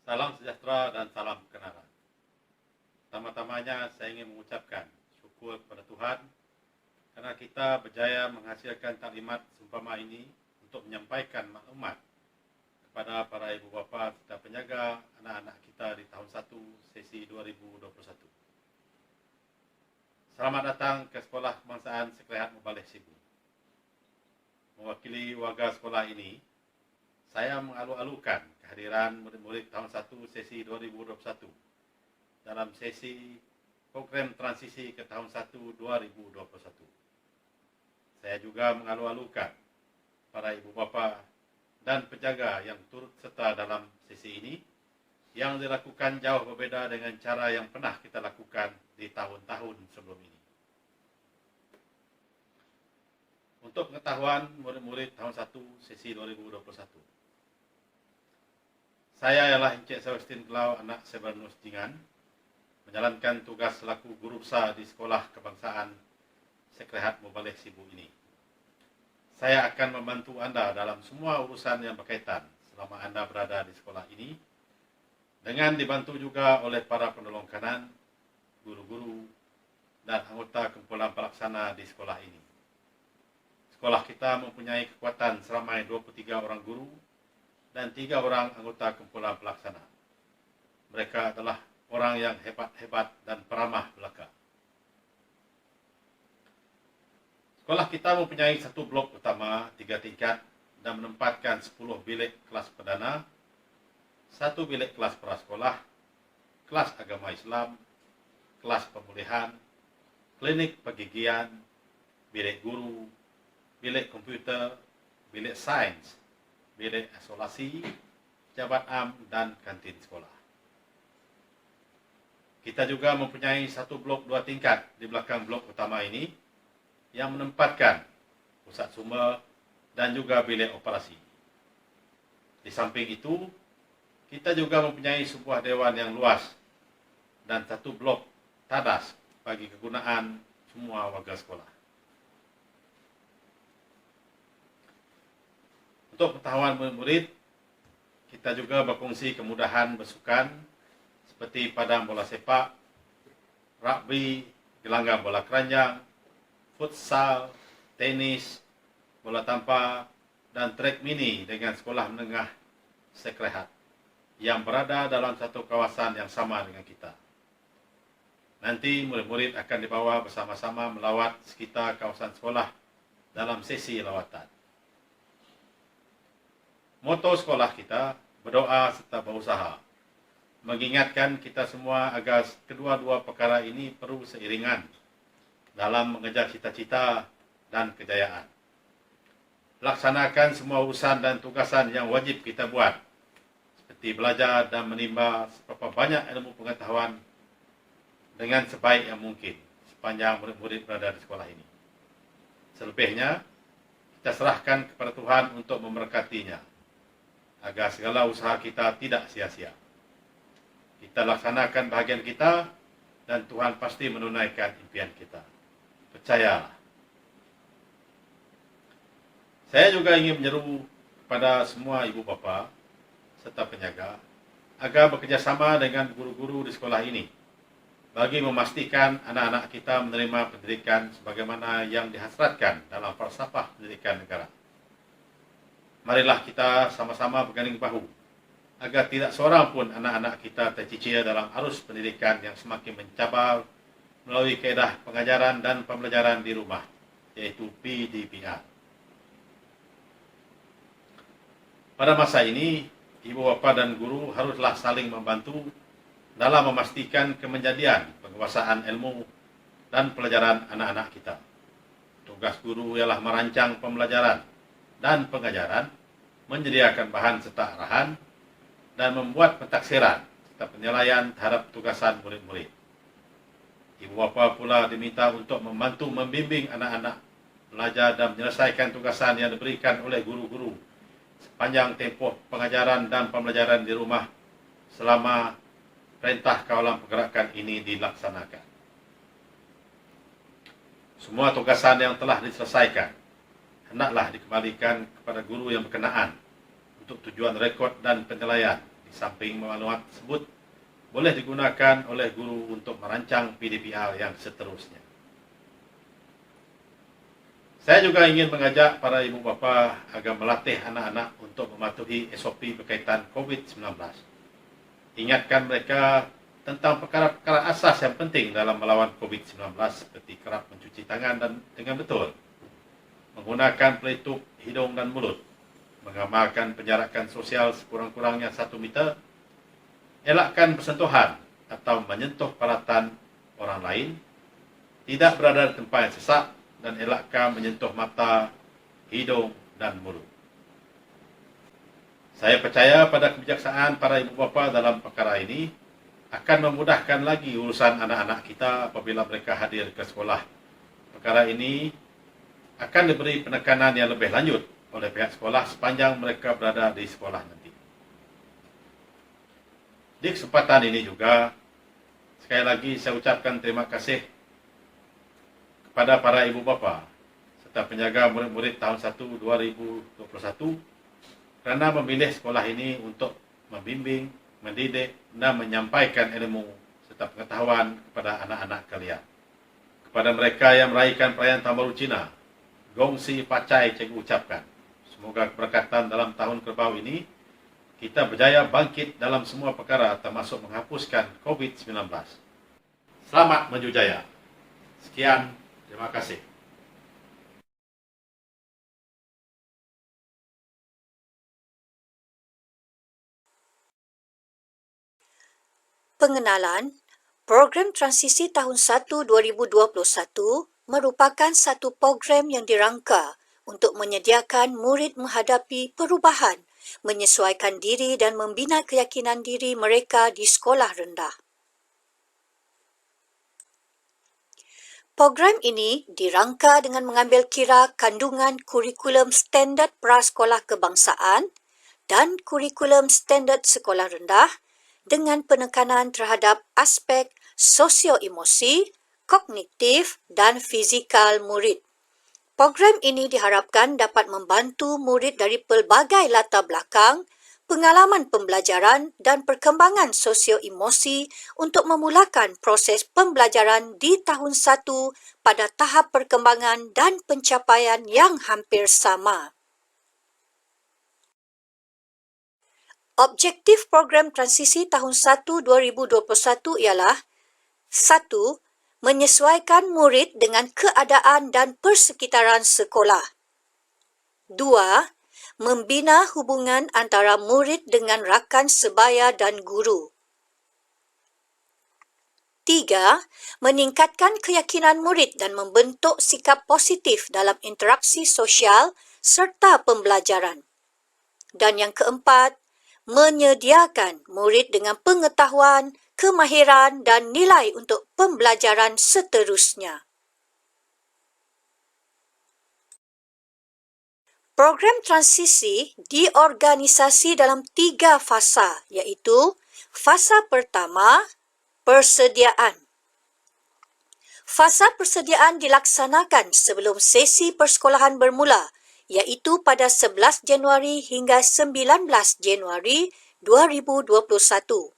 Salam sejahtera dan salam kebenaran. Pertama-tamanya saya ingin mengucapkan syukur kepada Tuhan kerana kita berjaya menghasilkan taklimat seumpama ini untuk menyampaikan maklumat kepada para ibu bapa serta penjaga anak-anak kita di tahun 1 sesi 2021. Selamat datang ke Sekolah Kebangsaan Sekrehat Mubalik Sibu. Mewakili warga sekolah ini, saya mengalu-alukan kehadiran murid-murid tahun 1 sesi 2021 dalam sesi program transisi ke tahun 1 2021. Saya juga mengalu-alukan para ibu bapa dan penjaga yang turut serta dalam sesi ini yang dilakukan jauh berbeza dengan cara yang pernah kita lakukan di tahun-tahun sebelum ini. Untuk pengetahuan murid-murid tahun 1 sesi 2021. Saya ialah Encik Selestin Gelau, anak Sebernus Jingan, menjalankan tugas selaku guru besar di Sekolah Kebangsaan Sekrehat Mubalik Sibu ini. Saya akan membantu anda dalam semua urusan yang berkaitan selama anda berada di sekolah ini, dengan dibantu juga oleh para penolong kanan, guru-guru, dan anggota kumpulan pelaksana di sekolah ini. Sekolah kita mempunyai kekuatan seramai 23 orang guru dan 3 orang anggota kumpulan pelaksana. Mereka adalah orang yang hebat-hebat dan peramah belaka. Sekolah kita mempunyai satu blok utama 3 tingkat dan menempatkan 10 bilik kelas perdana, 1 bilik kelas prasekolah, kelas agama Islam, kelas pemulihan, klinik pergigian, bilik guru, bilik komputer, bilik sains, bilik isolasi, jabat am, dan kantin sekolah. Kita juga mempunyai satu blok 2 tingkat di belakang blok utama ini yang menempatkan pusat sumber dan juga bilik operasi. Di samping itu, kita juga mempunyai sebuah dewan yang luas dan satu blok tadas bagi kegunaan semua warga sekolah. Untuk pengetahuan murid-murid, kita juga berkongsi kemudahan bersukan seperti padang bola sepak, rugby, gelanggang bola keranjang, futsal, tenis, bola tampar, dan trek mini dengan sekolah menengah Sekrehat yang berada dalam satu kawasan yang sama dengan kita. Nanti murid-murid akan dibawa bersama-sama melawat sekitar kawasan sekolah dalam sesi lawatan. Moto sekolah kita, berdoa serta berusaha, mengingatkan kita semua agar kedua-dua perkara ini perlu seiringan dalam mengejar cita-cita dan kejayaan. Laksanakan semua urusan dan tugasan yang wajib kita buat, seperti belajar dan menimba seberapa banyak ilmu pengetahuan dengan sebaik yang mungkin sepanjang murid-murid berada di sekolah ini. Selebihnya, kita serahkan kepada Tuhan untuk memberkatinya, agar segala usaha kita tidak sia-sia. Kita laksanakan bahagian kita dan Tuhan pasti menunaikan impian kita. Percayalah. Saya juga ingin menyeru kepada semua ibu bapa serta penjaga agar bekerjasama dengan guru-guru di sekolah ini bagi memastikan anak-anak kita menerima pendidikan sebagaimana yang dihasratkan dalam falsafah pendidikan negara. Marilah kita sama-sama berganding bahu agar tidak seorang pun anak-anak kita tercicir dalam arus pendidikan yang semakin mencabar melalui kaedah pengajaran dan pembelajaran di rumah, yaitu PDPR. Pada masa ini, ibu bapa dan guru haruslah saling membantu dalam memastikan kemenjadian penguasaan ilmu dan pelajaran anak-anak kita. Tugas guru ialah merancang pembelajaran dan pengajaran, menyediakan bahan serta arahan, dan membuat pentaksiran serta penilaian terhadap tugasan murid-murid. Ibu bapa pula diminta untuk membantu membimbing anak-anak belajar dan menyelesaikan tugasan yang diberikan oleh guru-guru sepanjang tempoh pengajaran dan pembelajaran di rumah selama perintah kawalan pergerakan ini dilaksanakan. Semua tugasan yang telah diselesaikan hendaklah dikembalikan kepada guru yang berkenaan untuk tujuan rekod dan penilaian di Samping maklumat tersebut boleh digunakan oleh guru untuk merancang PDPR yang seterusnya. Saya juga ingin mengajak para ibu bapa agar melatih anak-anak untuk mematuhi SOP berkaitan COVID-19. Ingatkan mereka tentang perkara-perkara asas yang penting dalam melawan COVID-19 seperti kerap mencuci tangan dan dengan betul, menggunakan pelitup hidung dan mulut, mengamalkan penjarakan sosial sekurang-kurangnya 1 meter, elakkan bersentuhan atau menyentuh peralatan orang lain, tidak berada di tempat yang sesak, dan elakkan menyentuh mata, hidung dan mulut. Saya percaya pada kebijaksanaan para ibu bapa dalam perkara ini akan memudahkan lagi urusan anak-anak kita apabila mereka hadir ke sekolah. Perkara ini akan diberi penekanan yang lebih lanjut oleh pihak sekolah sepanjang mereka berada di sekolah nanti. Di kesempatan ini juga, sekali lagi saya ucapkan terima kasih kepada para ibu bapa serta penjaga murid-murid tahun 1 2021 kerana memilih sekolah ini untuk membimbing, mendidik dan menyampaikan ilmu serta pengetahuan kepada anak-anak kalian. Kepada mereka yang meraihkan perayaan Tahun Baru Cina, Gong Si Pacai cikgu ucapkan, semoga keberkatan dalam tahun kerbau ini kita berjaya bangkit dalam semua perkara termasuk menghapuskan COVID-19. Selamat maju jaya. Sekian. Terima kasih. Pengenalan, program transisi tahun 1 2021 merupakan satu program yang dirangka untuk menyediakan murid menghadapi perubahan, menyesuaikan diri dan membina keyakinan diri mereka di sekolah rendah. Program ini dirangka dengan mengambil kira kandungan kurikulum standard prasekolah kebangsaan dan kurikulum standard sekolah rendah dengan penekanan terhadap aspek sosio-emosi, kognitif dan fizikal murid. Program ini diharapkan dapat membantu murid dari pelbagai latar belakang, pengalaman pembelajaran dan perkembangan sosio-emosi untuk memulakan proses pembelajaran di tahun 1 pada tahap perkembangan dan pencapaian yang hampir sama. Objektif program transisi tahun 1 2021 ialah 1. Menyesuaikan murid dengan keadaan dan persekitaran sekolah. 2. Membina hubungan antara murid dengan rakan sebaya dan guru. 3. Meningkatkan keyakinan murid dan membentuk sikap positif dalam interaksi sosial serta pembelajaran. Dan yang keempat, menyediakan murid dengan pengetahuan, kemahiran dan nilai untuk pembelajaran seterusnya. Program transisi diorganisasi dalam 3 fasa, iaitu fasa pertama, persediaan. Fasa persediaan dilaksanakan sebelum sesi persekolahan bermula, iaitu pada 11 Januari hingga 19 Januari 2021.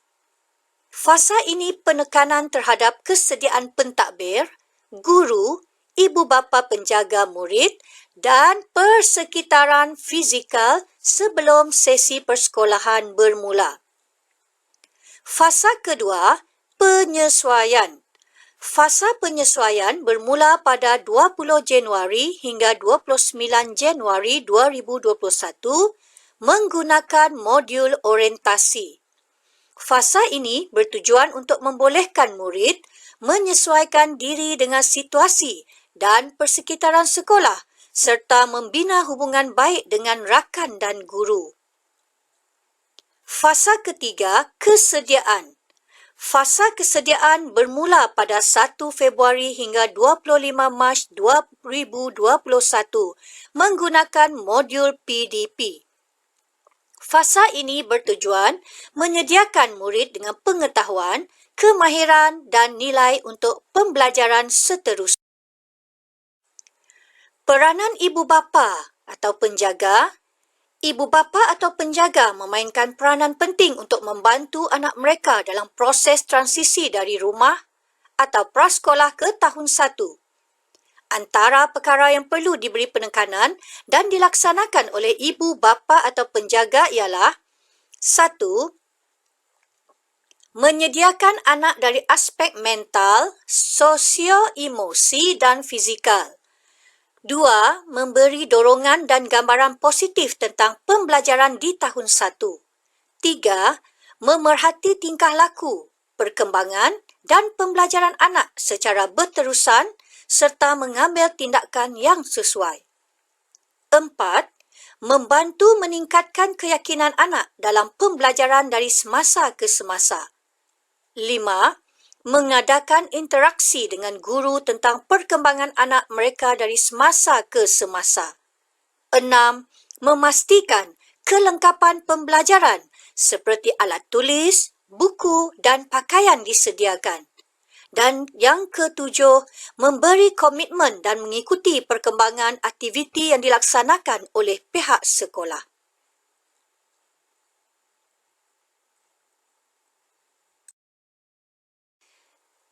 Fasa ini penekanan terhadap kesediaan pentadbir, guru, ibu bapa penjaga murid dan persekitaran fizikal sebelum sesi persekolahan bermula. Fasa kedua, penyesuaian. Fasa penyesuaian bermula pada 20 Januari hingga 29 Januari 2021 menggunakan modul orientasi. Fasa ini bertujuan untuk membolehkan murid menyesuaikan diri dengan situasi dan persekitaran sekolah serta membina hubungan baik dengan rakan dan guru. Fasa ketiga, kesediaan. Fasa kesediaan bermula pada 1 Februari hingga 25 Mac 2021 menggunakan modul PDP. Fasa ini bertujuan menyediakan murid dengan pengetahuan, kemahiran dan nilai untuk pembelajaran seterusnya. Peranan ibu bapa atau penjaga Ibu bapa atau penjaga memainkan peranan penting untuk membantu anak mereka dalam proses transisi dari rumah atau prasekolah ke tahun 1. Antara perkara yang perlu diberi penekanan dan dilaksanakan oleh ibu bapa atau penjaga ialah 1. Menyediakan anak dari aspek mental, sosio-emosi dan fizikal. 2. Memberi dorongan dan gambaran positif tentang pembelajaran di tahun 1. 3. Memerhati tingkah laku, perkembangan dan pembelajaran anak secara berterusan serta mengambil tindakan yang sesuai. 4. Membantu meningkatkan keyakinan anak dalam pembelajaran dari semasa ke semasa. 5. Mengadakan interaksi dengan guru tentang perkembangan anak mereka dari semasa ke semasa. 6. Memastikan kelengkapan pembelajaran seperti alat tulis, buku dan pakaian disediakan. Dan yang ketujuh, memberi komitmen dan mengikuti perkembangan aktiviti yang dilaksanakan oleh pihak sekolah.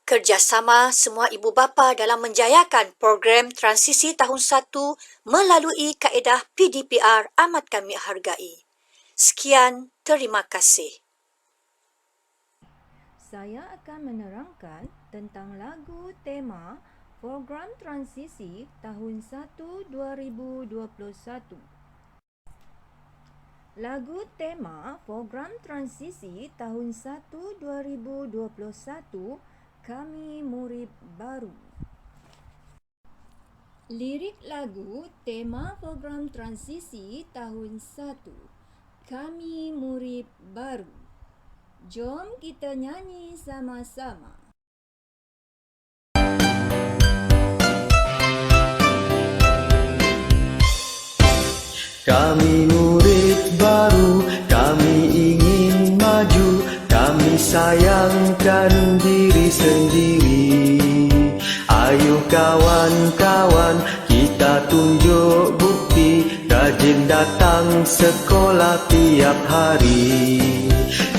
Kerjasama semua ibu bapa dalam menjayakan program transisi tahun 1 melalui kaedah PDPR amat kami hargai. Sekian, terima kasih. Saya akan menerangkan tentang lagu tema program transisi tahun 1 2021. Lagu tema program transisi tahun 1 2021 Kami Murid Baru. Lirik lagu tema program transisi tahun 1 Kami Murid Baru. Jom kita nyanyi sama-sama. Kami murid baru, kami ingin maju, kami sayangkan diri sendiri. Ayo kawan-kawan, kita tunjuk bukti, rajin datang sekolah tiap hari.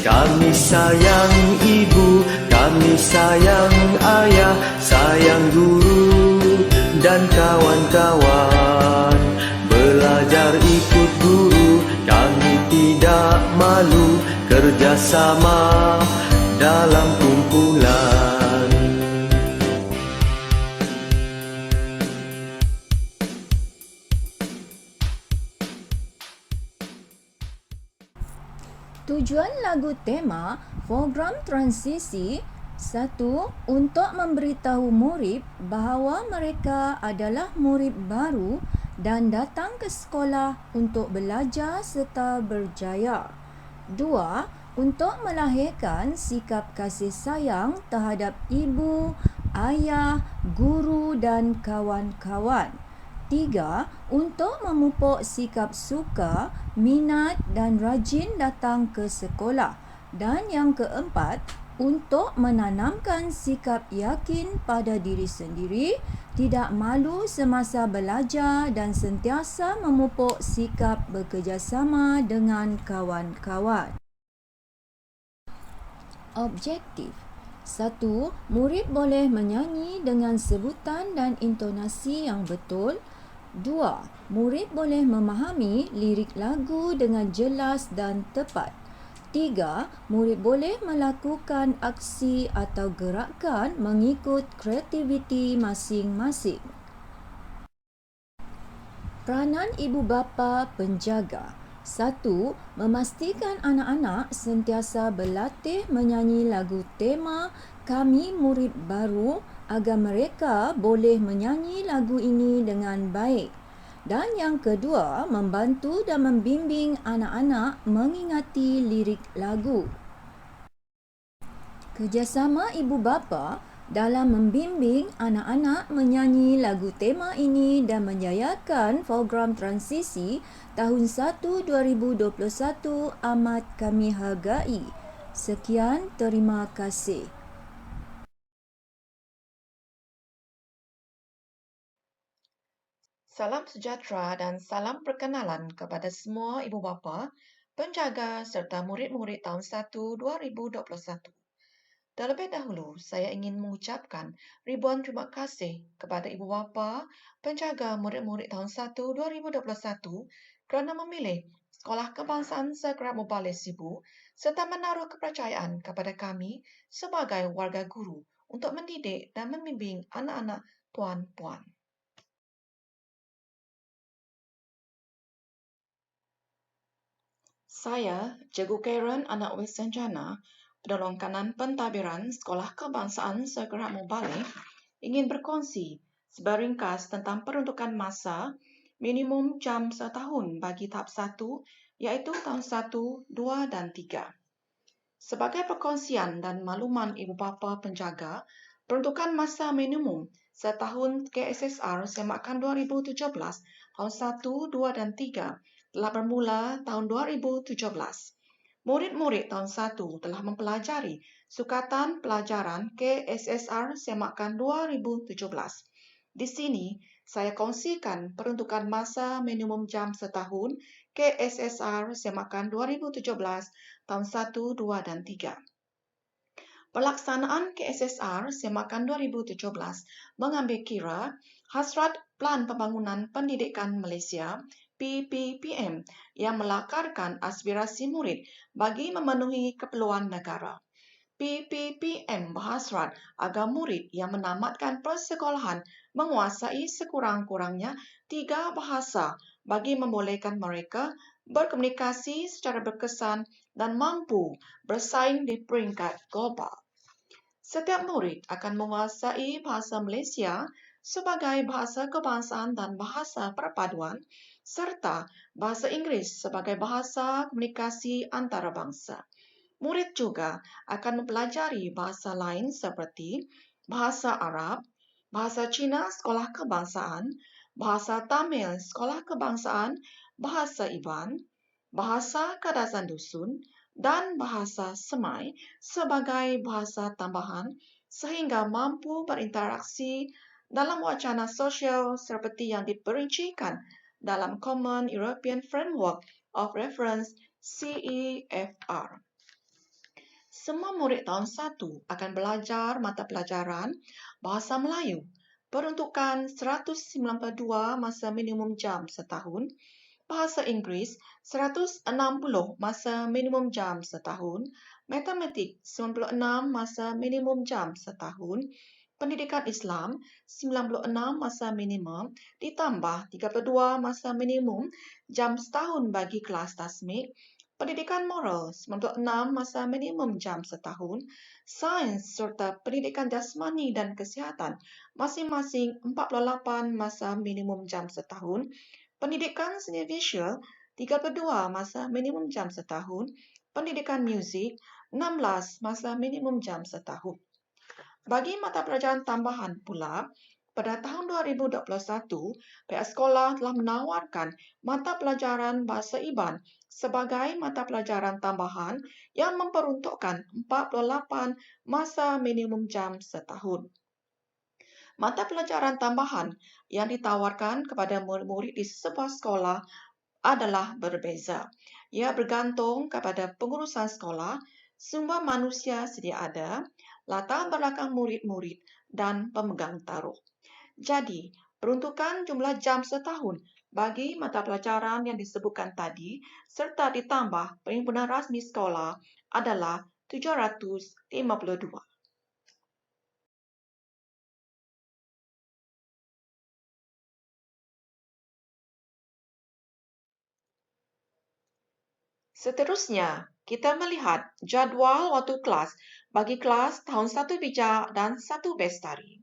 Kami sayang ibu, kami sayang ayah, sayang guru dan kawan-kawan. Belajar ikut guru, kami tidak malu, kerjasama dalam kumpulan. Tujuan lagu tema program transisi 1. Untuk memberitahu murid bahawa mereka adalah murid baru dan datang ke sekolah untuk belajar serta berjaya. 2. Untuk melahirkan sikap kasih sayang terhadap ibu, ayah, guru dan kawan-kawan. 3. Untuk memupuk sikap suka, minat dan rajin datang ke sekolah. Dan yang keempat, untuk menanamkan sikap yakin pada diri sendiri, tidak malu semasa belajar dan sentiasa memupuk sikap bekerjasama dengan kawan-kawan. Objektif 1. Murid boleh menyanyi dengan sebutan dan intonasi yang betul. 2. Murid boleh memahami lirik lagu dengan jelas dan tepat. 3. Murid boleh melakukan aksi atau gerakan mengikut kreativiti masing-masing. Peranan ibu bapa penjaga. 1. Memastikan anak-anak sentiasa berlatih menyanyi lagu tema Kami Murid Baru agar mereka boleh menyanyi lagu ini dengan baik. Dan yang kedua, membantu dan membimbing anak-anak mengingati lirik lagu. Kerjasama ibu bapa dalam membimbing anak-anak menyanyi lagu tema ini dan menjayakan program transisi tahun 1 2021 amat kami hargai. Sekian, terima kasih. Salam sejahtera dan salam perkenalan kepada semua ibu bapa, penjaga serta murid-murid tahun 1 2021. Terlebih dahulu, saya ingin mengucapkan ribuan terima kasih kepada ibu bapa, penjaga murid-murid tahun 1 2021 kerana memilih Sekolah Kebangsaan Sekerat Mubalik Sibu serta menaruh kepercayaan kepada kami sebagai warga guru untuk mendidik dan membimbing anak-anak puan-puan. Saya, Cikgu Karen Anak Wisanjana, penolong kanan pentadbiran Sekolah Kebangsaan Sekerat Mubalik, ingin berkongsi seberingkas tentang peruntukan masa minimum jam setahun bagi tahap 1, iaitu tahun 1, 2 dan 3. Sebagai perkongsian dan makluman ibu bapa penjaga, peruntukan masa minimum setahun KSSR semakan 2017 tahun 1, 2 dan 3 telah bermula tahun 2017. Murid-murid tahun 1 telah mempelajari sukatan pelajaran KSSR semakan 2017. Di sini, saya kongsikan peruntukan masa minimum jam setahun KSSR semakan 2017 tahun 1, 2 dan 3. Pelaksanaan KSSR semakan 2017 mengambil kira hasrat Plan Pembangunan Pendidikan Malaysia PPPM yang melakarkan aspirasi murid bagi memenuhi keperluan negara. PPPM berhasrat agar murid yang menamatkan persekolahan menguasai sekurang-kurangnya 3 bahasa bagi membolehkan mereka berkomunikasi secara berkesan dan mampu bersaing di peringkat global. Setiap murid akan menguasai bahasa Malaysia sebagai bahasa kebangsaan dan bahasa perpaduan serta bahasa Inggeris sebagai bahasa komunikasi antarabangsa. Murid juga akan mempelajari bahasa lain seperti bahasa Arab, bahasa Cina Sekolah Kebangsaan, bahasa Tamil Sekolah Kebangsaan, bahasa Iban, bahasa Kadasan Dusun, dan bahasa Semai sebagai bahasa tambahan sehingga mampu berinteraksi dalam wacana sosial seperti yang diperincikan dalam Common European Framework of Reference CEFR. Semua murid tahun 1 akan belajar mata pelajaran Bahasa Melayu, peruntukan 192 masa minimum jam setahun, Bahasa Inggeris 160 masa minimum jam setahun, Matematik 96 masa minimum jam setahun, Pendidikan Islam 96 masa minimum ditambah 32 masa minimum jam setahun bagi kelas tasmik, Pendidikan Moral 96 masa minimum jam setahun, Sains serta Pendidikan Jasmani dan Kesihatan masing-masing 48 masa minimum jam setahun, Pendidikan Seni Visual 32 masa minimum jam setahun, Pendidikan Muzik 16 masa minimum jam setahun. Bagi mata pelajaran tambahan pula, pada tahun 2021, pihak sekolah telah menawarkan mata pelajaran Bahasa Iban sebagai mata pelajaran tambahan yang memperuntukkan 48 masa minimum jam setahun. Mata pelajaran tambahan yang ditawarkan kepada murid-murid di sebuah sekolah adalah berbeza. Ia bergantung kepada pengurusan sekolah, sumber manusia sedia ada, latar belakang murid-murid dan pemegang taruh. Jadi, peruntukan jumlah jam setahun bagi mata pelajaran yang disebutkan tadi serta ditambah perhimpunan rasmi sekolah adalah 752. Seterusnya, kita melihat jadual waktu kelas bagi kelas tahun 1 bijak dan 1 bestari.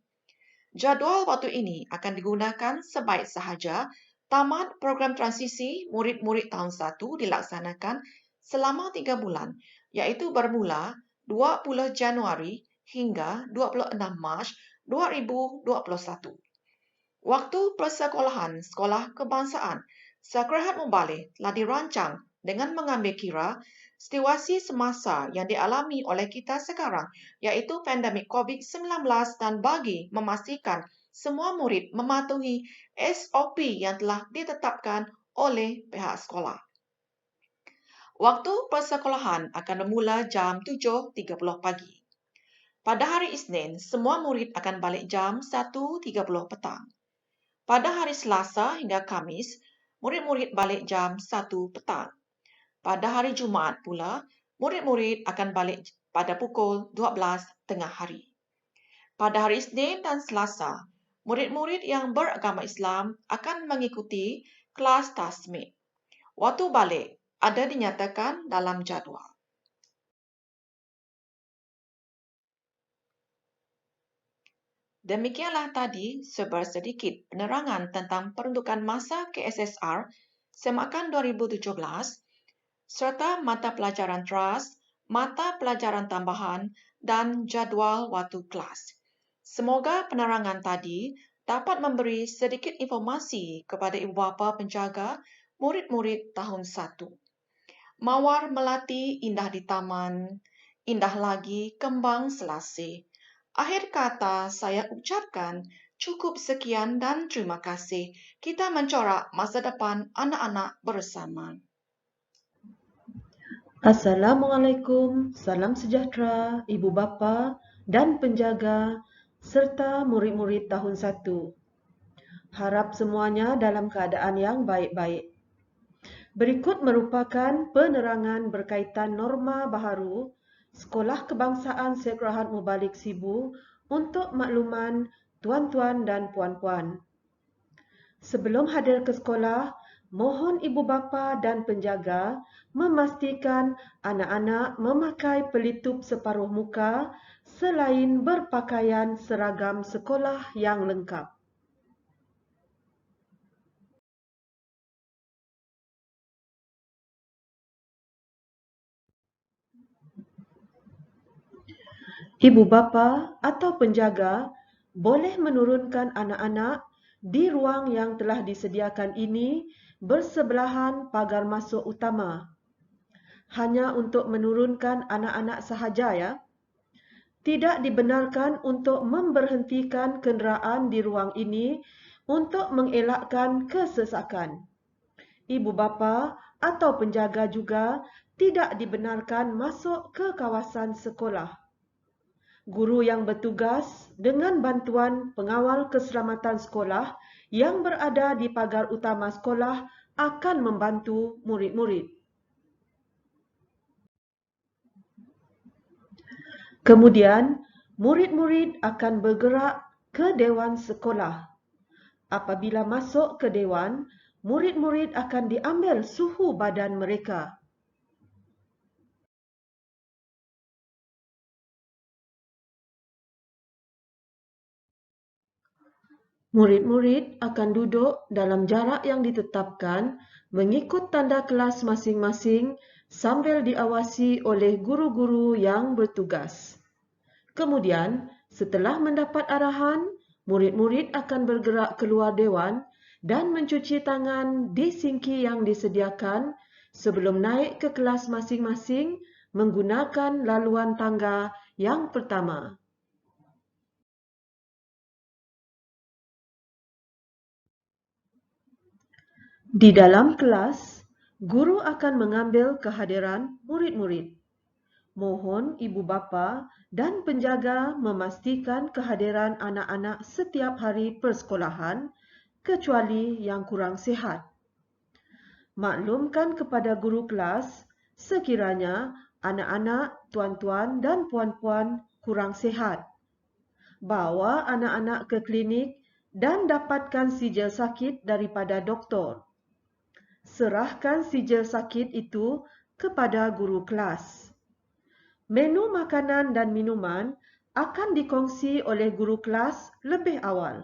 Jadual waktu ini akan digunakan sebaik sahaja tamat program transisi murid-murid tahun 1 dilaksanakan selama 3 bulan, iaitu bermula 20 Januari hingga 26 Mac 2021. Waktu persekolahan Sekolah Kebangsaan Sekerat Mubalik telah dirancang dengan mengambil kira situasi semasa yang dialami oleh kita sekarang, iaitu pandemik COVID-19 dan bagi memastikan semua murid mematuhi SOP yang telah ditetapkan oleh pihak sekolah. Waktu persekolahan akan bermula jam 7.30 pagi. Pada hari Isnin, semua murid akan balik jam 1.30 petang. Pada hari Selasa hingga Khamis, murid-murid balik jam 1 petang. Pada hari Jumaat pula, murid-murid akan balik pada pukul 12 tengah hari. Pada hari Isnin dan Selasa, murid-murid yang beragama Islam akan mengikuti kelas tasmid. Waktu balik ada dinyatakan dalam jadual. Demikianlah tadi sedikit penerangan tentang peruntukan masa KSSR semakan 2017 serta mata pelajaran TRAS, mata pelajaran tambahan dan jadual waktu kelas. Semoga penerangan tadi dapat memberi sedikit informasi kepada ibu bapa penjaga murid-murid tahun 1. Mawar melati indah di taman, indah lagi kembang selasih. Akhir kata saya ucapkan cukup sekian dan terima kasih. Kita mencorak masa depan anak-anak bersama. Assalamualaikum, salam sejahtera ibu bapa dan penjaga serta murid-murid tahun 1. Harap semuanya dalam keadaan yang baik-baik. Berikut merupakan penerangan berkaitan norma baharu Sekolah Kebangsaan Sheikh Rahad Mubalik Sibu untuk makluman tuan-tuan dan puan-puan. Sebelum hadir ke sekolah, mohon ibu bapa dan penjaga memastikan anak-anak memakai pelitup separuh muka selain berpakaian seragam sekolah yang lengkap. Ibu bapa atau penjaga boleh menurunkan anak-anak di ruang yang telah disediakan ini bersebelahan pagar masuk utama. Hanya untuk menurunkan anak-anak sahaja ya. Tidak dibenarkan untuk memberhentikan kenderaan di ruang ini untuk mengelakkan kesesakan. Ibu bapa atau penjaga juga tidak dibenarkan masuk ke kawasan sekolah. Guru yang bertugas dengan bantuan pengawal keselamatan sekolah yang berada di pagar utama sekolah akan membantu murid-murid. Kemudian, murid-murid akan bergerak ke dewan sekolah. Apabila masuk ke dewan, murid-murid akan diambil suhu badan mereka. Murid-murid akan duduk dalam jarak yang ditetapkan mengikut tanda kelas masing-masing sambil diawasi oleh guru-guru yang bertugas. Kemudian, setelah mendapat arahan, murid-murid akan bergerak keluar dewan dan mencuci tangan di sinki yang disediakan sebelum naik ke kelas masing-masing menggunakan laluan tangga yang pertama. Di dalam kelas, guru akan mengambil kehadiran murid-murid. Mohon ibu bapa dan penjaga memastikan kehadiran anak-anak setiap hari persekolahan, kecuali yang kurang sihat. Maklumkan kepada guru kelas sekiranya anak-anak, tuan-tuan dan puan-puan kurang sihat. Bawa anak-anak ke klinik dan dapatkan sijil sakit daripada doktor. Serahkan sijil sakit itu kepada guru kelas. Menu makanan dan minuman akan dikongsi oleh guru kelas lebih awal.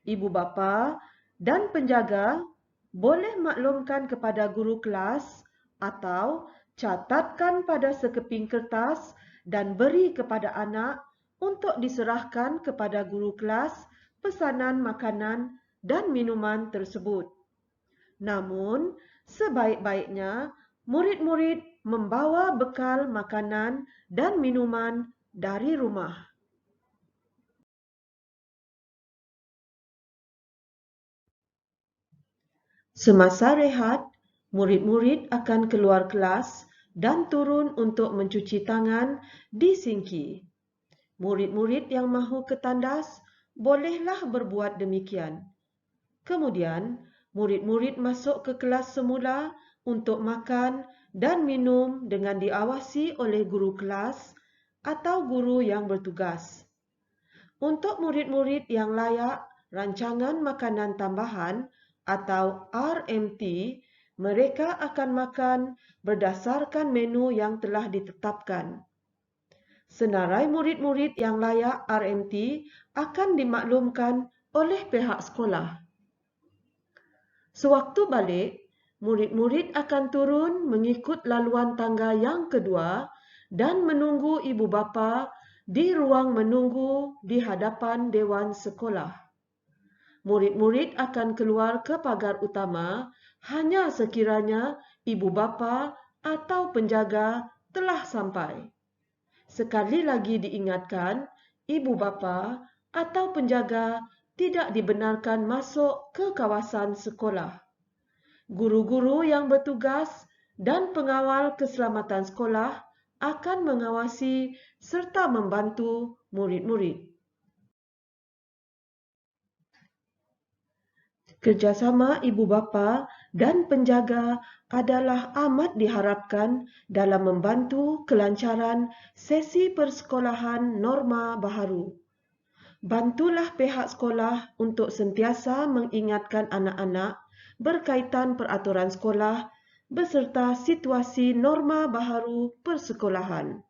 Ibu bapa dan penjaga boleh maklumkan kepada guru kelas atau catatkan pada sekeping kertas dan beri kepada anak untuk diserahkan kepada guru kelas pesanan makanan dan minuman tersebut. Namun, sebaik-baiknya murid-murid membawa bekal makanan dan minuman dari rumah. Semasa rehat, murid-murid akan keluar kelas dan turun untuk mencuci tangan di sinki. Murid-murid yang mahu ke tandas bolehlah berbuat demikian. Kemudian, murid-murid masuk ke kelas semula untuk makan dan minum dengan diawasi oleh guru kelas atau guru yang bertugas. Untuk murid-murid yang layak rancangan makanan tambahan atau RMT, mereka akan makan berdasarkan menu yang telah ditetapkan. Senarai murid-murid yang layak RMT akan dimaklumkan oleh pihak sekolah. Sewaktu balik, murid-murid akan turun mengikut laluan tangga yang kedua dan menunggu ibu bapa di ruang menunggu di hadapan Dewan Sekolah. Murid-murid akan keluar ke pagar utama hanya sekiranya ibu bapa atau penjaga telah sampai. Sekali lagi diingatkan, ibu bapa atau penjaga tidak dibenarkan masuk ke kawasan sekolah. Guru-guru yang bertugas dan pengawal keselamatan sekolah akan mengawasi serta membantu murid-murid. Kerjasama ibu bapa dan penjaga adalah amat diharapkan dalam membantu kelancaran sesi persekolahan norma baharu. Bantulah pihak sekolah untuk sentiasa mengingatkan anak-anak berkaitan peraturan sekolah beserta situasi norma baharu persekolahan.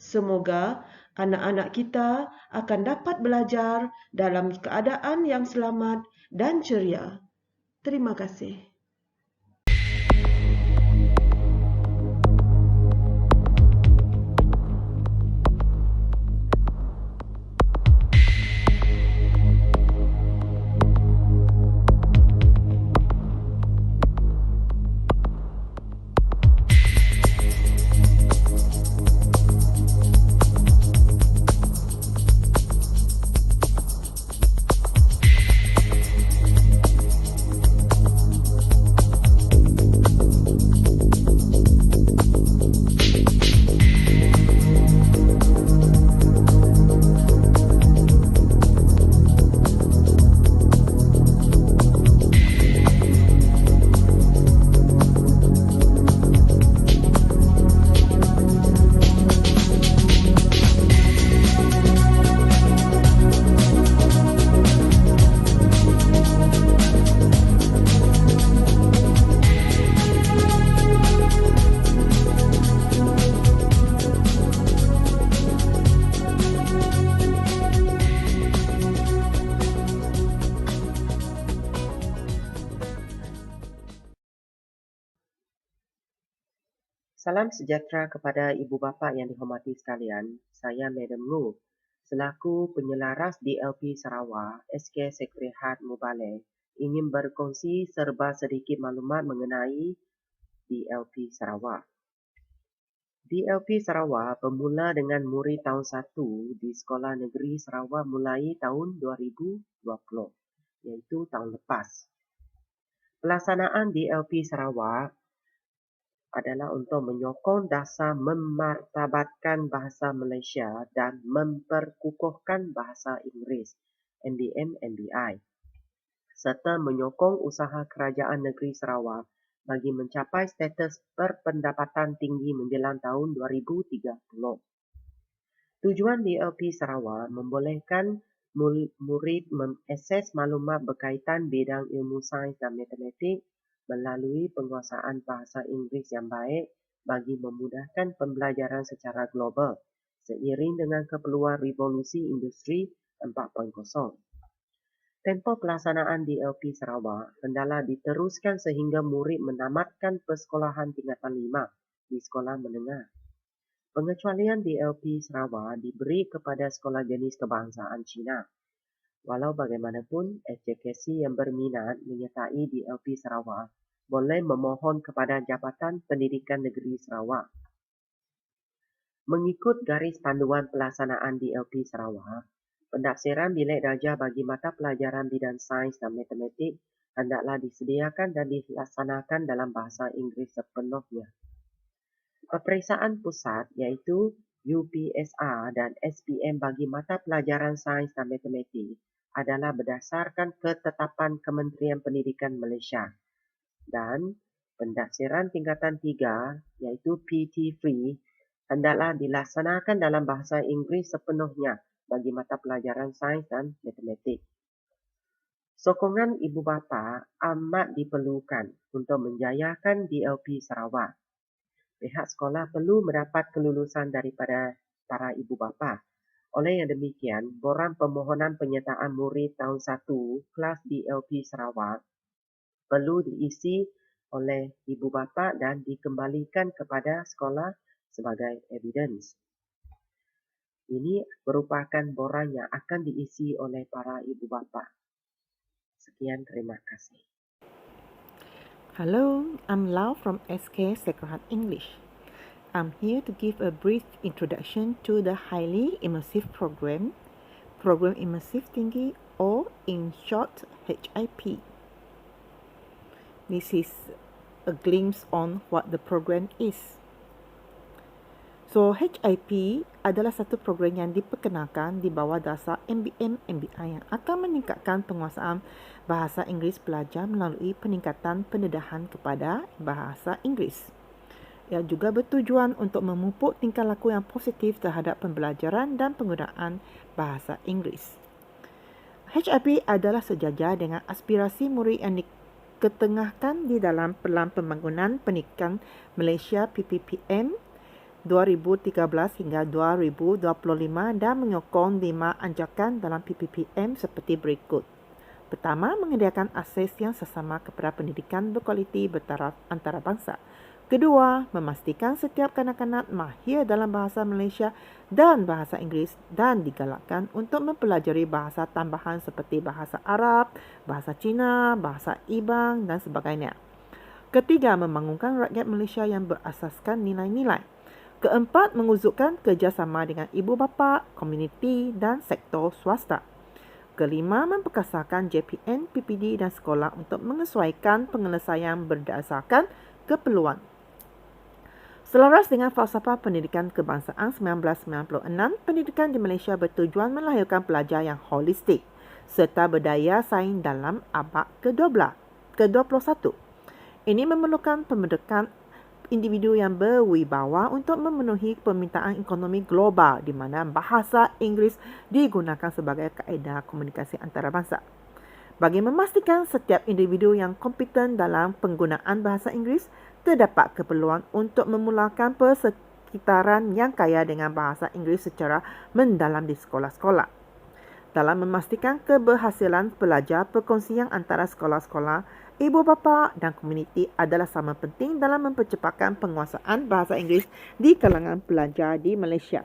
Semoga anak-anak kita akan dapat belajar dalam keadaan yang selamat dan ceria. Terima kasih. Salam sejahtera kepada ibu bapa yang dihormati sekalian. Saya Madam Lu. Selaku penyelaras DLP Sarawak, SK Sekretariat Mubalik, ingin berkongsi serba sedikit maklumat mengenai DLP Sarawak. DLP Sarawak bermula dengan murid tahun 1 di Sekolah Negeri Sarawak mulai tahun 2020, iaitu tahun lepas. Pelaksanaan DLP Sarawak adalah untuk menyokong dasar memartabatkan bahasa Malaysia dan memperkukuhkan bahasa Inggeris (MBM/MBI) serta menyokong usaha Kerajaan Negeri Sarawak bagi mencapai status berpendapatan tinggi menjelang tahun 2030. Tujuan DLP Sarawak membolehkan murid mengakses maklumat berkaitan bidang ilmu sains dan matematik melalui penguasaan bahasa Inggeris yang baik bagi memudahkan pembelajaran secara global seiring dengan keperluan revolusi industri 4.0. Tempoh pelaksanaan DLP Sarawak hendaklah diteruskan sehingga murid menamatkan persekolahan tingkatan 5 di sekolah menengah. Pengecualian DLP Sarawak diberi kepada sekolah jenis kebangsaan Cina. Walau bagaimanapun, SJKC yang berminat menyertai DLP Sarawak boleh memohon kepada Jabatan Pendidikan Negeri Sarawak. Mengikut garis panduan pelaksanaan DLP Sarawak, pendaftaran bilik darjah bagi mata pelajaran bidang sains dan matematik hendaklah disediakan dan dilaksanakan dalam bahasa Inggeris sepenuhnya. Peperiksaan pusat iaitu UPSR dan SPM bagi mata pelajaran sains dan matematik adalah berdasarkan ketetapan Kementerian Pendidikan Malaysia, dan pendaksiran tingkatan 3 iaitu PT3 hendaklah dilaksanakan dalam bahasa Inggeris sepenuhnya bagi mata pelajaran sains dan matematik. Sokongan ibu bapa amat diperlukan untuk menjayakan DLP Sarawak. Pihak sekolah perlu mendapat kelulusan daripada para ibu bapa. Oleh yang demikian, borang permohonan penyertaan murid tahun 1 kelas DLP Sarawak perlu diisi oleh ibu bapa dan dikembalikan kepada sekolah sebagai evidence. Ini merupakan borang yang akan diisi oleh para ibu bapa. Sekian, terima kasih. Hello, I'm Lau from SK Sacred Heart English. I'm here to give a brief introduction to the highly immersive program Immersive Tinggi, or in short HIP. This is a glimpse on what the program is. So HIP adalah satu program yang diperkenalkan di bawah dasar MBM MBI yang akan meningkatkan penguasaan bahasa Inggeris pelajar melalui peningkatan pendedahan kepada bahasa Inggeris. Ia juga bertujuan untuk memupuk tingkah laku yang positif terhadap pembelajaran dan penggunaan bahasa Inggeris. HIP adalah sejajar dengan aspirasi murid yang diketengahkan di dalam Pelan Pembangunan Pendidikan Malaysia PPPM 2013 hingga 2025 dan menyokong 5 anjakan dalam PPPM seperti berikut. Pertama, menyediakan akses yang sesama kepada pendidikan berkualiti bertaraf antarabangsa. Kedua, memastikan setiap kanak-kanak mahir dalam bahasa Malaysia dan bahasa Inggeris dan digalakkan untuk mempelajari bahasa tambahan seperti bahasa Arab, bahasa Cina, bahasa Ibang dan sebagainya. Ketiga, membangunkan rakyat Malaysia yang berasaskan nilai-nilai. Keempat, menguzukkan kerjasama dengan ibu bapa, komuniti dan sektor swasta. Kelima, memperkasarkan JPN, PPD dan sekolah untuk menyesuaikan penyelesaian berdasarkan keperluan. Selaras dengan falsafah pendidikan kebangsaan 1996, pendidikan di Malaysia bertujuan melahirkan pelajar yang holistik serta berdaya saing dalam abad ke-21. Ini memerlukan pembentukan individu yang berwibawa untuk memenuhi permintaan ekonomi global di mana bahasa Inggeris digunakan sebagai kaedah komunikasi antarabangsa. Bagi memastikan setiap individu yang kompeten dalam penggunaan bahasa Inggeris, terdapat keperluan untuk memulakan persekitaran yang kaya dengan bahasa Inggeris secara mendalam di sekolah-sekolah. Dalam memastikan keberhasilan pelajar, perkongsian antara sekolah-sekolah, ibu bapa dan komuniti adalah sama penting dalam mempercepatkan penguasaan bahasa Inggeris di kalangan pelajar di Malaysia.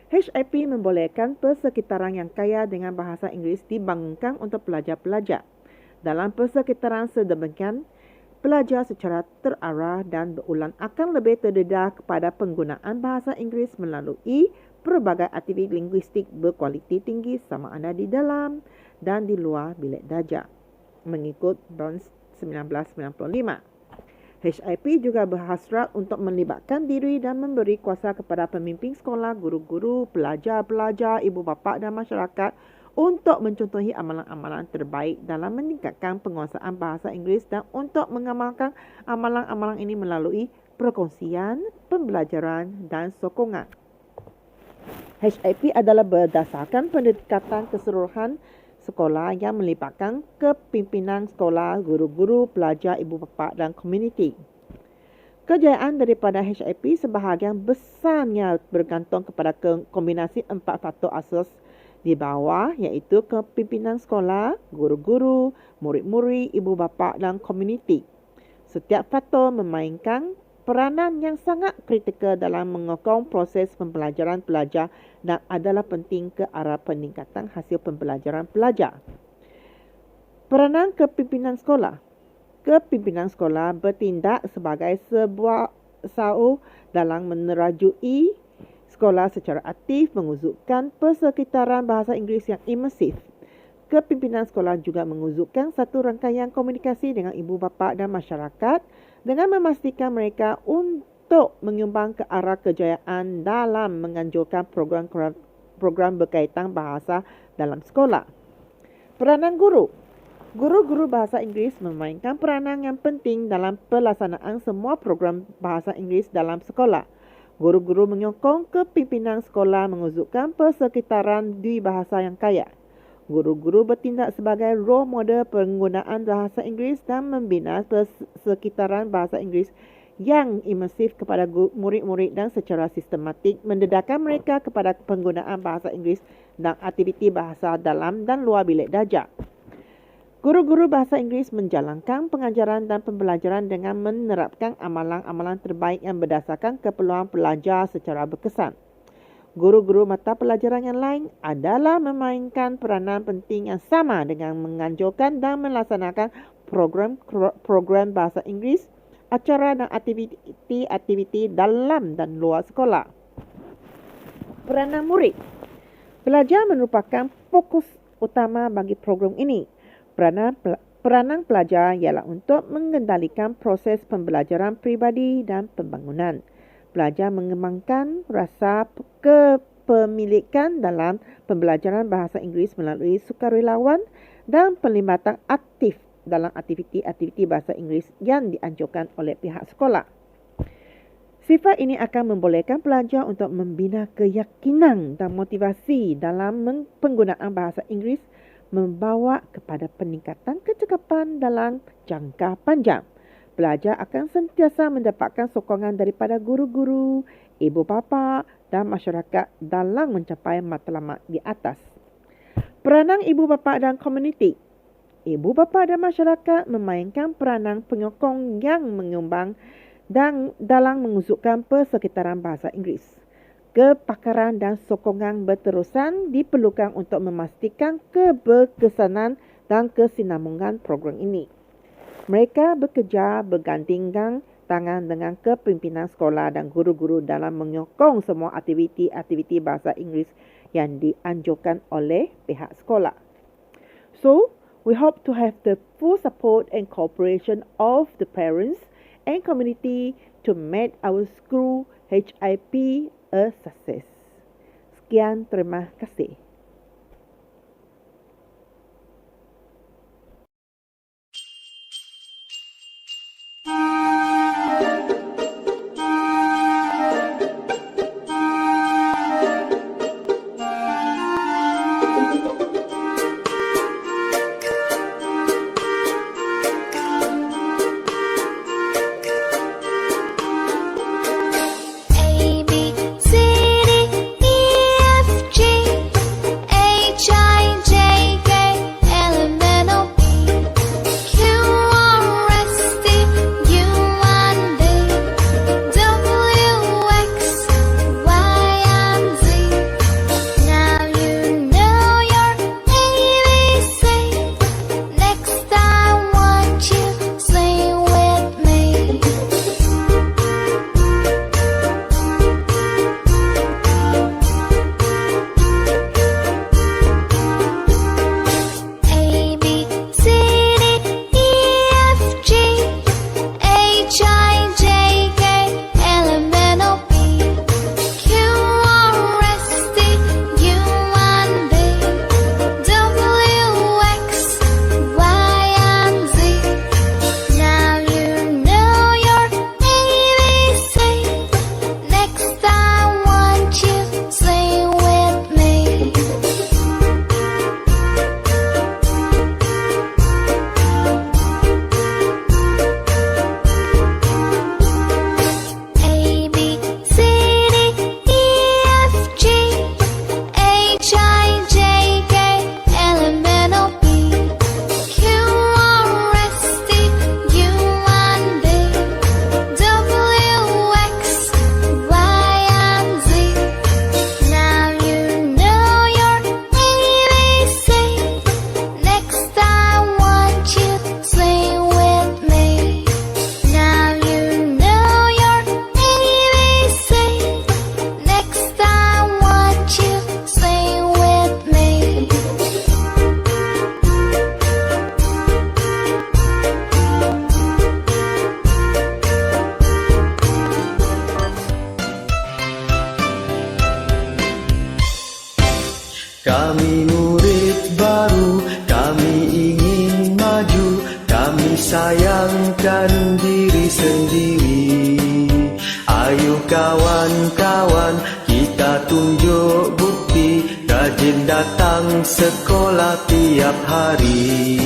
HIP membolehkan persekitaran yang kaya dengan bahasa Inggeris dibangunkan untuk pelajar-pelajar. Dalam persekitaran sedemikian, pelajar secara terarah dan berulang akan lebih terdedah kepada penggunaan bahasa Inggeris melalui pelbagai aktiviti linguistik berkualiti tinggi sama ada di dalam dan di luar bilik darjah, mengikut BONS 1995. HIP juga berhasrat untuk melibatkan diri dan memberi kuasa kepada pemimpin sekolah, guru-guru, pelajar-pelajar, ibu bapa dan masyarakat untuk mencontohi amalan-amalan terbaik dalam meningkatkan penguasaan bahasa Inggeris dan untuk mengamalkan amalan-amalan ini melalui perkongsian, pembelajaran dan sokongan. HIP adalah berdasarkan pendekatan keseluruhan sekolah yang melibatkan kepimpinan sekolah, guru-guru, pelajar, ibu bapa dan komuniti. Kejayaan daripada HIP sebahagian besarnya bergantung kepada kombinasi 4 faktor asas di bawah, iaitu kepimpinan sekolah, guru-guru, murid-murid, ibu bapa dan komuniti. Setiap faktor memainkan peranan yang sangat kritikal dalam mengokong proses pembelajaran pelajar dan adalah penting ke arah peningkatan hasil pembelajaran pelajar. Peranan kepimpinan sekolah. Kepimpinan sekolah bertindak sebagai sebuah usaha dalam menerajui sekolah secara aktif menguzukkan persekitaran bahasa Inggeris yang imersif. Kepimpinan sekolah juga menguzukkan satu rangkaian komunikasi dengan ibu bapa dan masyarakat dengan memastikan mereka untuk menyumbang ke arah kejayaan dalam menganjurkan program berkaitan bahasa dalam sekolah. Peranan guru. Guru-guru bahasa Inggeris memainkan peranan yang penting dalam pelaksanaan semua program bahasa Inggeris dalam sekolah. Guru-guru menyokong kepimpinan sekolah menguzukkan persekitaran bahasa yang kaya. Guru-guru bertindak sebagai role model penggunaan bahasa Inggeris dan membina persekitaran bahasa Inggeris yang imersif kepada murid-murid dan secara sistematik mendedahkan mereka kepada penggunaan bahasa Inggeris dan aktiviti bahasa dalam dan luar bilik darjah. Guru-guru bahasa Inggeris menjalankan pengajaran dan pembelajaran dengan menerapkan amalan-amalan terbaik yang berdasarkan keperluan pelajar secara berkesan. Guru-guru mata pelajaran yang lain adalah memainkan peranan penting yang sama dengan menganjurkan dan melaksanakan program bahasa Inggeris, acara dan aktiviti dalam dan luar sekolah. Peranan murid. Pelajar merupakan fokus utama bagi program ini. Peranan pelajar ialah untuk mengendalikan proses pembelajaran peribadi dan pembangunan. Pelajar mengembangkan rasa kepemilikan dalam pembelajaran bahasa Inggeris melalui sukarelawan dan pelibatan aktif dalam aktiviti-aktiviti bahasa Inggeris yang dianjurkan oleh pihak sekolah. Sifat ini akan membolehkan pelajar untuk membina keyakinan dan motivasi dalam penggunaan bahasa Inggeris membawa kepada peningkatan kecekapan dalam jangka panjang. Pelajar akan sentiasa mendapatkan sokongan daripada guru-guru, ibu bapa dan masyarakat dalam mencapai matlamat di atas. Peranan ibu bapa dan komuniti. Ibu bapa dan masyarakat memainkan peranan penyokong yang menyumbang dan dalam menguzukkan persekitaran bahasa Inggeris. Kepakaran dan sokongan berterusan diperlukan untuk memastikan keberkesanan dan kesinambungan program ini. Mereka bekerja bergandingan tangan dengan kepimpinan sekolah dan guru-guru dalam menyokong semua aktiviti-aktiviti bahasa Inggeris yang dianjurkan oleh pihak sekolah. So, we hope to have the full support and cooperation of the parents and community to make our school HIP a success. Sekian, terima kasih. A, B, C, D, E, F, G, Kami murid baru, kami ingin maju, kami sayangkan diri sendiri. Ayo kawan-kawan, kita tunjuk bukti, rajin datang sekolah tiap hari.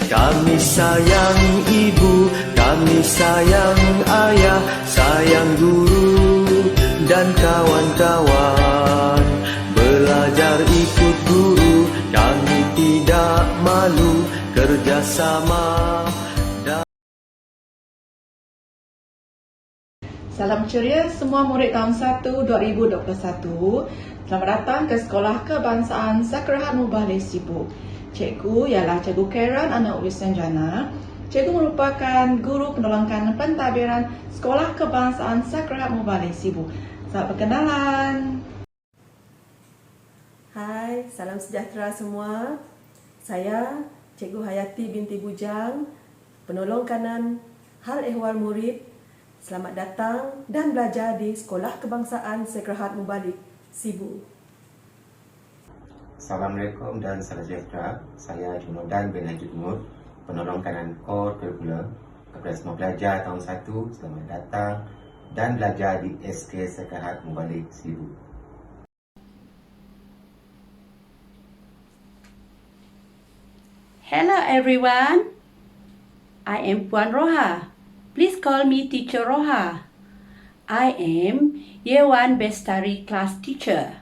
Kami sayang ibu, kami sayang ayah, sayang guru dan kawan-kawan. Belajar ikut guru, kami tidak malu, kerjasama. Salam ceria semua murid tahun 1 2021. Selamat datang ke Sekolah Kebangsaan Sakrahat Mubalik Sibu. Cikgu ialah Cikgu Karen Ana Wisanjana. Cikgu merupakan guru penolongkan pentadbiran Sekolah Kebangsaan Sakrahat Mubalik Sibu. Selamat perkenalan. Hai, salam sejahtera semua. Saya Cikgu Hayati binti Bujang, penolong kanan hal ehwal murid. Selamat datang dan belajar di Sekolah Kebangsaan Sakrahat Mubalik Sibu. Assalamualaikum dan salam sejahtera. Saya Junodan bin Haji Umur, penolong kanan core curriculum. Kepada semua pelajar tahun 1, selamat datang dan belajar di SK Sakrahat Mubalik Sibu. Hello everyone, I am Puan Roha. Please call me Teacher Roha. I am Year 1 Bestari class teacher.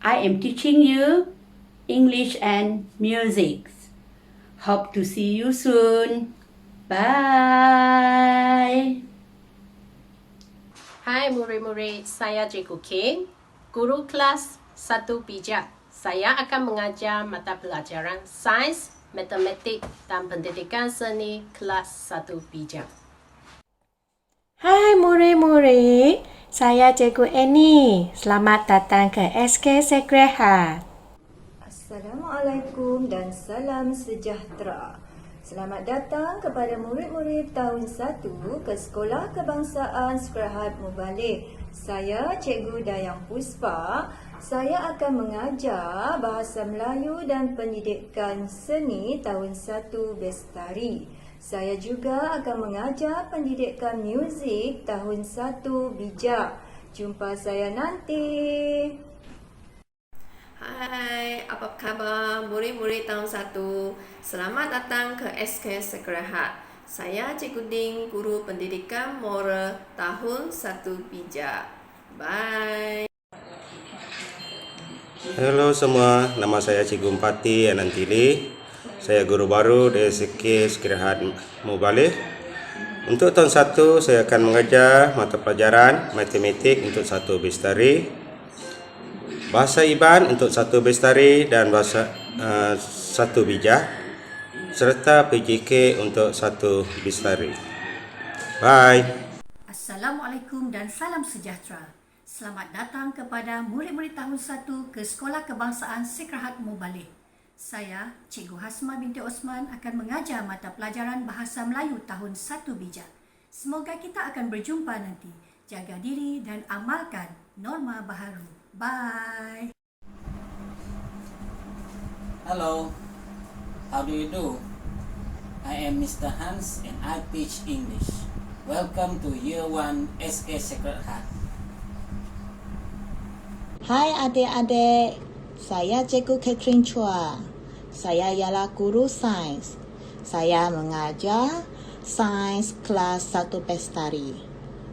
I am teaching you English and music. Hope to see you soon. Bye. Hai murid-murid, saya Cikgu King, guru kelas 1 pijak. Saya akan mengajar mata pelajaran sains, matematik dan pendidikan seni kelas 1 pijak. Hai murid-murid, saya Cikgu Annie. Selamat datang ke SK Sakrahat. Assalamualaikum dan salam sejahtera. Selamat datang kepada murid-murid tahun 1 ke Sekolah Kebangsaan Sakrahat Mubalik. Saya Cikgu Dayang Puspa. Saya akan mengajar Bahasa Melayu dan Pendidikan Seni tahun 1 Bestari. Saya juga akan mengajar Pendidikan Muzik tahun 1 Bijak. Jumpa saya nanti. Hai, apa khabar murid-murid tahun 1? Selamat datang ke SK Sakrahat. Saya Cikgu Ding, guru pendidikan moral tahun 1 Bijak. Bye. Halo semua, nama saya Cikgu Empati Anantili. Saya guru baru di SK Sakrahat Mubalik. Untuk tahun 1, saya akan mengajar mata pelajaran matematik untuk 1 Bestari, Bahasa Iban untuk 1 Bestari dan Bahasa 1 Bijak, serta PJK untuk 1 Bestari. Bye. Assalamualaikum dan salam sejahtera. Selamat datang kepada murid-murid tahun 1 ke Sekolah Kebangsaan Sakrahat Mubalik. Saya, Cikgu Hasma binti Osman akan mengajar mata pelajaran Bahasa Melayu tahun 1 Bijak. Semoga kita akan berjumpa nanti. Jaga diri dan amalkan norma baharu. Bye. Hello, how do you do? I am Mr. Hans and I teach English. Welcome to Year 1 SK Sakrahat. Hai adik-adik, saya Cikgu Catherine Chua. Saya ialah guru sains. Saya mengajar sains kelas 1 Bestari.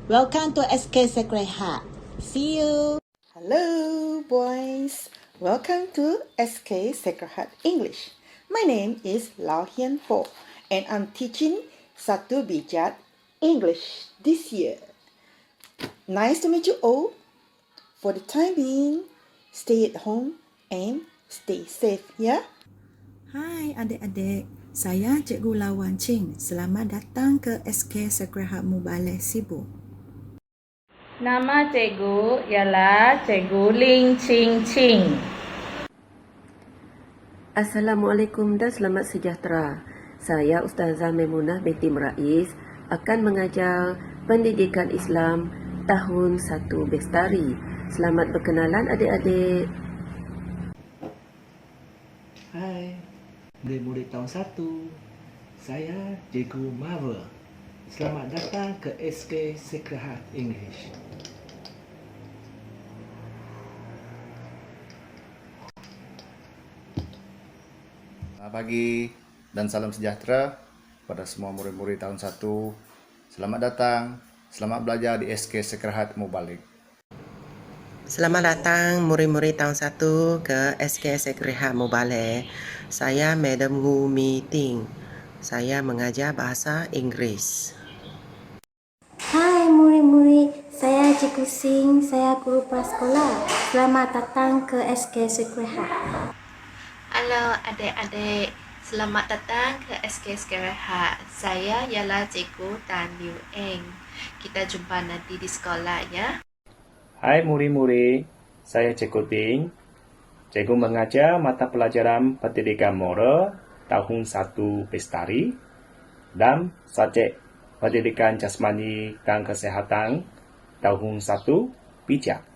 Welcome to SK Sakrahat. See you. Hello boys, welcome to SK Sakrahat English. My name is Lau Hian Ho and I'm teaching 1 Bijak English this year. Nice to meet you all. For the time being, stay at home and stay safe, ya? Hai adik-adik, saya Cikgu Lawan Ching. Selamat datang ke SK Sakrahat Mubalik Sibu. Nama cikgu ialah Cikgu Ling Ching Ching. Assalamualaikum dan selamat sejahtera. Saya Ustazah Maimunah binti Merais akan mengajar Pendidikan Islam tahun 1 Bestari. Selamat berkenalan adik-adik. Hai, murid-murid tahun 1. Saya Cikgu Marvel. Selamat datang ke SK Sacred Heart English. Selamat pagi dan salam sejahtera pada semua murid-murid tahun 1. Selamat datang, selamat belajar di SK Sacred Heart Mubalik. Selamat datang murid-murid tahun 1 ke SK Sacred Heart Mubalik. Saya Madam Wu Mi Ting. Saya mengajar bahasa Inggeris. Hai murid-murid, saya Cikgu Sing, saya guru prasekolah. Selamat datang ke SK Sacred Heart. Halo adik-adik, selamat datang ke SK Sacred Heart. Saya ialah Cikgu Tan Liu Eng. Kita jumpa nanti di sekolah ya. Hai murid-murid, saya Cikgu Ting. Cikgu mengajar mata pelajaran Pendidikan Moral tahun 1 Bestari dan subjek Pendidikan Jasmani dan Kesihatan tahun 1 Bijak.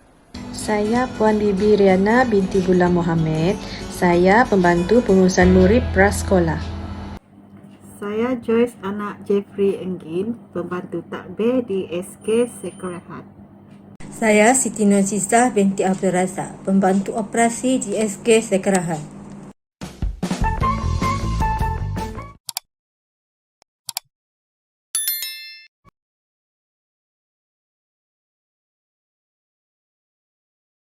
Saya Puan Bibi Riana binti Gulam Mohammed. Saya pembantu pengurusan murid prasekolah. Saya Joyce anak Jeffrey Enggin, pembantu takbir di SK Sacred Heart. Saya Siti Nurhizah binti Abdul Razak, pembantu operasi di SK Sacred Heart.